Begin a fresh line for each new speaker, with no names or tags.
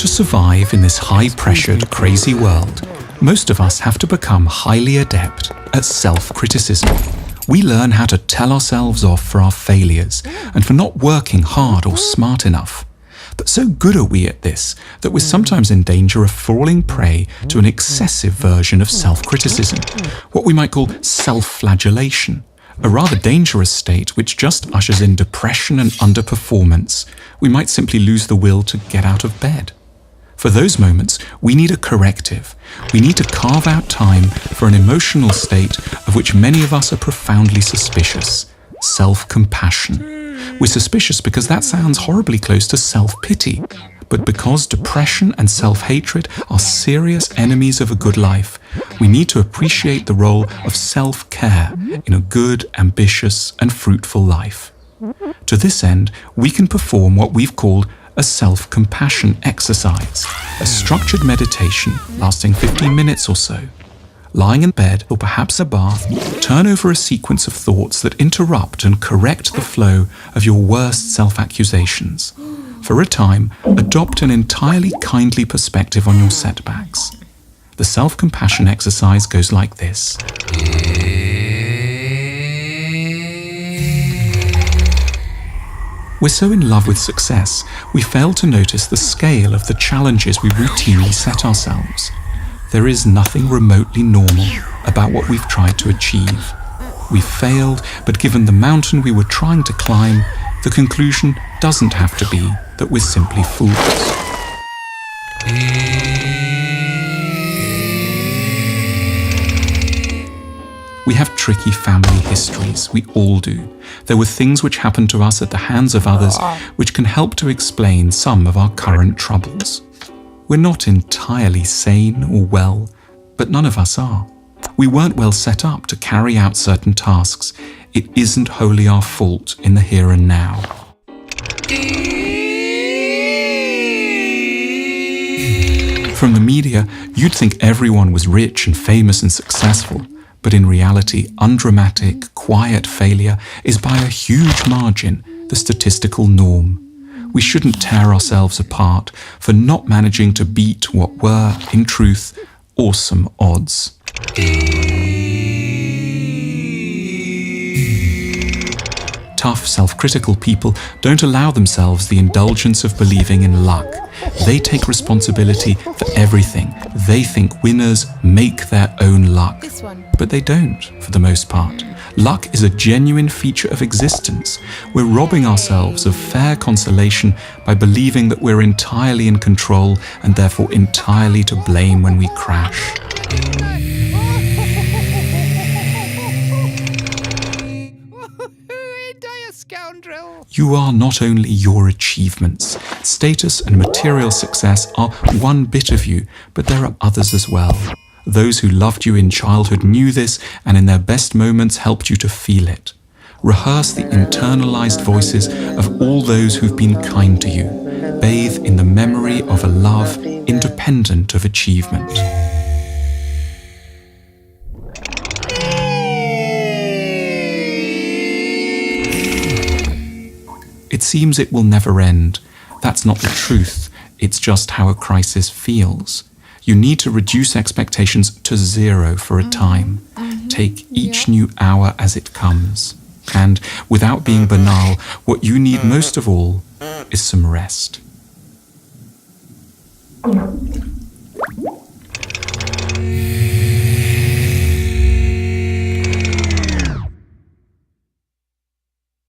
To survive in this high-pressured, crazy world, most of us have to become highly adept at self-criticism. We learn how to tell ourselves off for our failures and for not working hard or smart enough. But so good are we at this that we're sometimes in danger of falling prey to an excessive version of self-criticism, what we might call self-flagellation, a rather dangerous state which just ushers in depression and underperformance. We might simply lose the will to get out of bed. For those moments, we need a corrective. We need to carve out time for an emotional state of which many of us are profoundly suspicious: self-compassion. We're suspicious because that sounds horribly close to self-pity, but because depression and self-hatred are serious enemies of a good life, we need to appreciate the role of self-care in a good, ambitious, and fruitful life. To this end, we can perform what we've called a self-compassion exercise, a structured meditation lasting 15 minutes or so. Lying in bed, or perhaps a bath, turn over a sequence of thoughts that interrupt and correct the flow of your worst self-accusations. For a time, adopt an entirely kindly perspective on your setbacks. The self-compassion exercise goes like this. We're so in love with success, we fail to notice the scale of the challenges we routinely set ourselves. There is nothing remotely normal about what we've tried to achieve. We've failed, but given the mountain we were trying to climb, the conclusion doesn't have to be that we're simply fools. We have tricky family histories, we all do. There were things which happened to us at the hands of others which can help to explain some of our current troubles. We're not entirely sane or well, but none of us are. We weren't well set up to carry out certain tasks. It isn't wholly our fault in the here and now. From the media, you'd think everyone was rich and famous and successful. But in reality, undramatic, quiet failure is by a huge margin the statistical norm. We shouldn't tear ourselves apart for not managing to beat what were, in truth, awesome odds. Tough, self-critical people don't allow themselves the indulgence of believing in luck. They take responsibility for everything. They think winners make their own luck. But they don't, for the most part. Luck is a genuine feature of existence. We're robbing ourselves of fair consolation by believing that we're entirely in control and therefore entirely to blame when we crash. You are not only your achievements. Status and material success are one bit of you, but there are others as well. Those who loved you in childhood knew this and in their best moments helped you to feel it. Rehearse the internalized voices of all those who've been kind to you. Bathe in the memory of a love independent of achievement. It seems it will never end. That's not the truth. It's just how a crisis feels. You need to reduce expectations to zero for a time. Take each new hour as it comes. And, without being banal, what you need most of all is some rest.